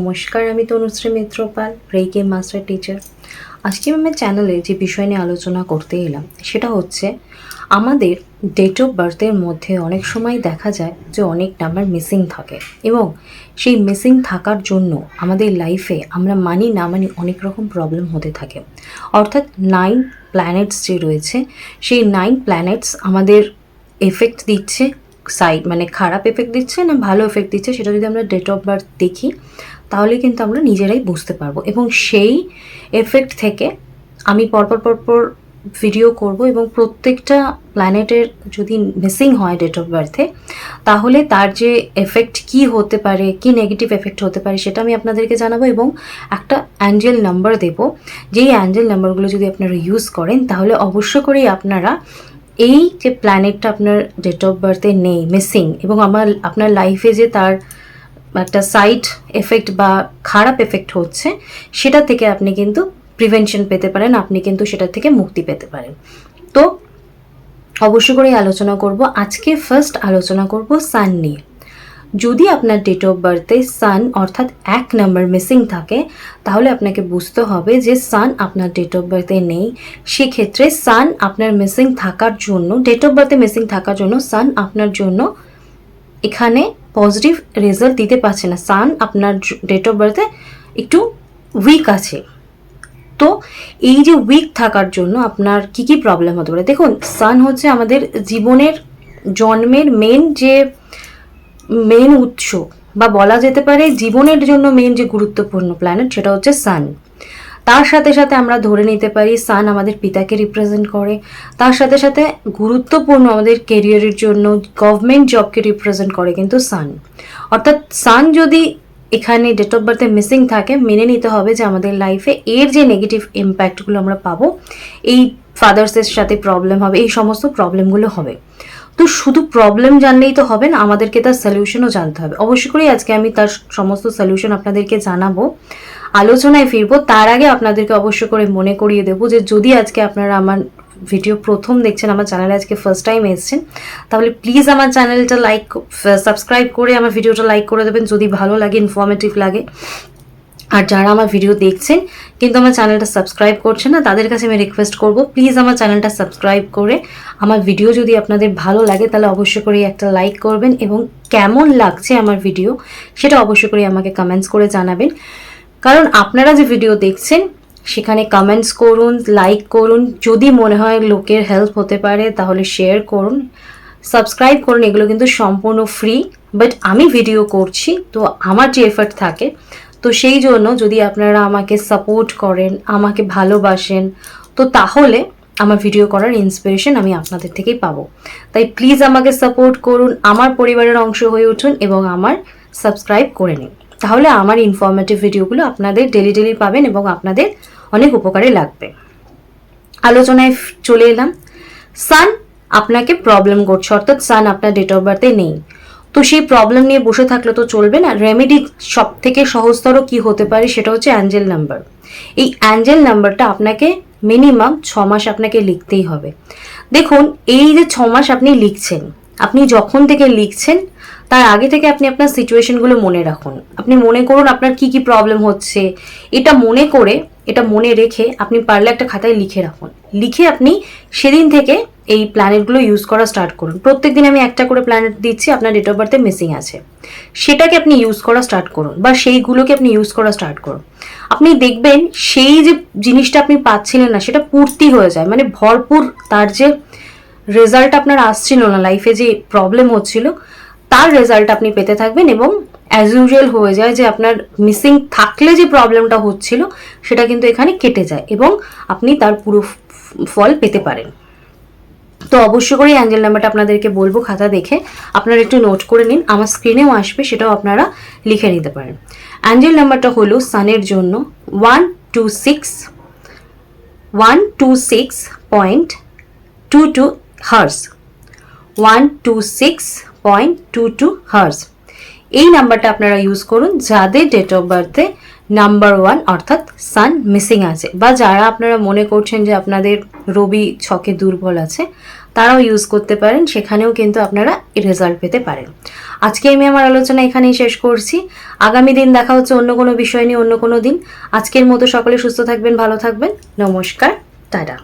নমস্কার, আমি Tanushree Mitrapal, reiki master teacher. আজকে আমি চ্যানেলে যে বিষয় নিয়ে আলোচনা করতে এলাম সেটা হচ্ছে আমাদের ডেট অফ বার্থের মধ্যে অনেক সময় দেখা যায় যে অনেক নাম্বার মিসিং থাকে এবং সেই মিসিং থাকার জন্য আমাদের লাইফে আমরা মানি না মানি অনেক রকম প্রবলেম হতে থাকে। অর্থাৎ 9 প্ল্যানেটস যে রয়েছে সেই 9 প্ল্যানেটস আমাদের এফেক্ট দিচ্ছে, মানে খারাপ এফেক্ট দিচ্ছে না ভালো এফেক্ট দিচ্ছে সেটা যদি আমরা ডেট অফ বার্থ দেখি তাহলে কিন্তু আমরা নিজেরাই বুঝতে পারবো। এবং সেই এফেক্ট থেকে আমি পরপর ভিডিও করব এবং প্রত্যেকটা প্ল্যানেটের যদি মিসিং হয় ডেট অফ বার্থে তাহলে তার যে এফেক্ট কি হতে পারে, কি নেগেটিভ এফেক্ট হতে পারে সেটা আমি আপনাদেরকে জানাবো এবং একটা অ্যাঞ্জেল নাম্বার দেব। যেই অ্যাঞ্জেল নাম্বারগুলো যদি আপনারা ইউজ করেন তাহলে অবশ্য করেই আপনারা এই যে প্ল্যানেটটা আপনার ডেট অফ বার্থে নেই, মিসিং, এবং আপনার লাইফে যে তার একটা সাইড এফেক্ট বা খারাপ এফেক্ট হচ্ছে সেটা থেকে আপনি কিন্তু প্রিভেনশন পেতে পারেন, আপনি কিন্তু সেটা থেকে মুক্তি পেতে পারেন। তো অবশ্যই করেই আলোচনা করব। আজকে ফার্স্ট আলোচনা করব সান নিয়ে। যদি আপনার ডেট অফ বার্থে সান অর্থাৎ 1 নাম্বার মিসিং থাকে তাহলে আপনাকে বুঝতে হবে যে সান আপনার ডেট অফ বার্থে নেই। সেক্ষেত্রে সান আপনার মিসিং থাকার জন্য, ডেট অফ বার্থে মিসিং থাকার জন্য সান আপনার জন্য এখানে পজিটিভ রেজাল্ট দিতে পারছে না। সান আপনার ডেট অফ বার্থে একটু উইক আছে। তো এই যে উইক থাকার জন্য আপনার কি কি প্রবলেম হতে পারে, দেখুন সান হচ্ছে আমাদের জীবনের জন্মের মেন উৎস, বা বলা যেতে পারে জীবনের জন্য মেন যে গুরুত্বপূর্ণ প্ল্যানেট সেটা হচ্ছে সান। তার সাথে সাথে আমরা ধরে নিতে পারি সান আমাদের পিতাকে রিপ্রেজেন্ট করে, তার সাথে সাথে গুরুত্বপূর্ণ আমাদের কেরিয়ারের জন্য গভর্নমেন্ট জবকে রিপ্রেজেন্ট করে কিন্তু সান। অর্থাৎ সান যদি এখানে ডেট অফ বার্থে মিসিং থাকে মেনে নিতে হবে যে আমাদের লাইফে এর যে নেগেটিভ ইম্প্যাক্টগুলো আমরা পাবো, এই ফাদার্সের সাথে প্রবলেম হবে, এই সমস্ত প্রবলেমগুলো হবে। তো শুধু প্রবলেম জানলেই তো হবে না, আমাদেরকে তার সলিউশনও জানতে হবে। অবশ্যই করেই আজকে আমি তার সমস্ত সলিউশন আপনাদেরকে জানাবো, আলোচনায় ফিরবো। তার আগে আপনাদেরকে অবশ্য করে মনে করিয়ে দেবো যে যদি আজকে আপনারা আমার ভিডিও প্রথম দেখছেন, আমার চ্যানেলে আজকে ফার্স্ট টাইম এসেছেন, তাহলে প্লিজ আমার চ্যানেলটা সাবস্ক্রাইব করে আমার ভিডিওটা লাইক করে দেবেন যদি ভালো লাগে, ইনফরমেটিভ লাগে। আর যারা আমার ভিডিও দেখছেন কিন্তু আমার চ্যানেলটা সাবস্ক্রাইব করছেন না, তাদের কাছে আমি রিকোয়েস্ট করব প্লিজ আমার চ্যানেলটা সাবস্ক্রাইব করে আমার ভিডিও যদি আপনাদের ভালো লাগে তাহলে অবশ্যই করে একটা লাইক করবেন এবং কেমন লাগছে আমার ভিডিও সেটা অবশ্যই করে আমাকে কমেন্টস করে জানাবেন। কারণ আপনারা যে ভিডিও দেখছেন সেখানে কমেন্টস করুন, লাইক করুন, যদি মনে হয় লোকের হেল্প হতে পারে তাহলে শেয়ার করুন, সাবস্ক্রাইব করুন। এগুলো কিন্তু সম্পূর্ণ ফ্রি, বাট আমি ভিডিও করছি তো আমার যে এফর্ট থাকে, তো সেই জন্য যদি আপনারা আমাকে সাপোর্ট করেন, আমাকে ভালোবাসেন, তো তাহলে আমার ভিডিও করার ইন্সপিরেশন আমি আপনাদের থেকেই পাবো। তাই প্লিজ আমাকে সাপোর্ট করুন, আমার পরিবারের অংশ হয়ে উঠুন এবং আমার সাবস্ক্রাইব করে নিন, তাহলে আমার ইনফরমেটিভ ভিডিওগুলো আপনাদের ডেলি পাবেন এবং আপনাদের অনেক উপকারে লাগবে। আলোচনায় চলে এলাম। সান আপনাকে প্রবলেম করছে, অর্থাৎ সান আপনার ডেট অফ বার্থে নেই। তো সেই প্রবলেম নিয়ে বসে থাকলে তো চলবে না। রেমেডি সব থেকে সহজতর কি হতে পারে সেটা হচ্ছে অ্যাঞ্জেল নাম্বার। এই অ্যাঞ্জেল নাম্বারটা আপনাকে মিনিমাম 6 মাস আপনাকে লিখতেই হবে। দেখুন এই যে 6 মাস আপনি লিখছেন, আপনি যখন থেকে লিখছেন তার আগে থেকে আপনি আপনার সিচুয়েশনগুলো মনে রাখুন। আপনি মনে করুন আপনার কি কি প্রবলেম হচ্ছে, এটা মনে রেখে আপনি পারলে একটা খাতায় লিখে রাখুন। লিখে আপনি সেদিন থেকে এই প্ল্যানেটগুলো ইউজ করা স্টার্ট করুন। প্রত্যেকদিন আমি একটা করে প্ল্যানেট দিচ্ছি আপনার ডেট অফ বার্থে মিসিং আছে, সেটাকে আপনি ইউজ করা স্টার্ট করুন বা সেইগুলোকে আপনি ইউজ করা স্টার্ট করুন। আপনি দেখবেন সেই যে জিনিসটা আপনি পাচ্ছিলেন না সেটা পূর্তি হয়ে যায়, মানে ভরপুর তার যে রেজাল্ট আপনার আসছিল না, লাইফে যে প্রবলেম হচ্ছিল তার রেজাল্ট আপনি পেতে থাকবেন এবং অ্যাজ ইউজুয়াল হয়ে যায় যে আপনার মিসিং থাকলে যে প্রবলেমটা হচ্ছিল সেটা কিন্তু এখানে কেটে যায় এবং আপনি তার পুরো ফল পেতে পারেন। তো অবশ্যই করে অ্যাঞ্জেল নাম্বারটা আপনাদেরকে বলবো, খাতা দেখে আপনারা একটু নোট করে নিন, আমার স্ক্রিনেও আসবে, সেটাও আপনারা লিখে নিতে পারেন। অ্যাঞ্জেল নাম্বারটা হলো সানের জন্য 126.22 হার্স। 126.22 হার্স এই নাম্বারটা আপনারা ইউজ করুন যাদের ডেট অফ বার্থে নাম্বার 1 অর্থাৎ সান মিসিং আছে, বা যারা আপনারা মনে করছেন যে আপনাদের রবি ছকে দুর্বল আছে তারাও ইউজ করতে পারেন, সেখানেও কিন্তু আপনারা রেজাল্ট পেতে পারেন। আজকে আমি আমার আলোচনা এখানেই শেষ করছি। আগামী দিন দেখা হচ্ছে অন্য কোনো বিষয় নিয়ে, অন্য কোনো দিন। আজকের মতো সকলে সুস্থ থাকবেন, ভালো থাকবেন। নমস্কার, টাটা।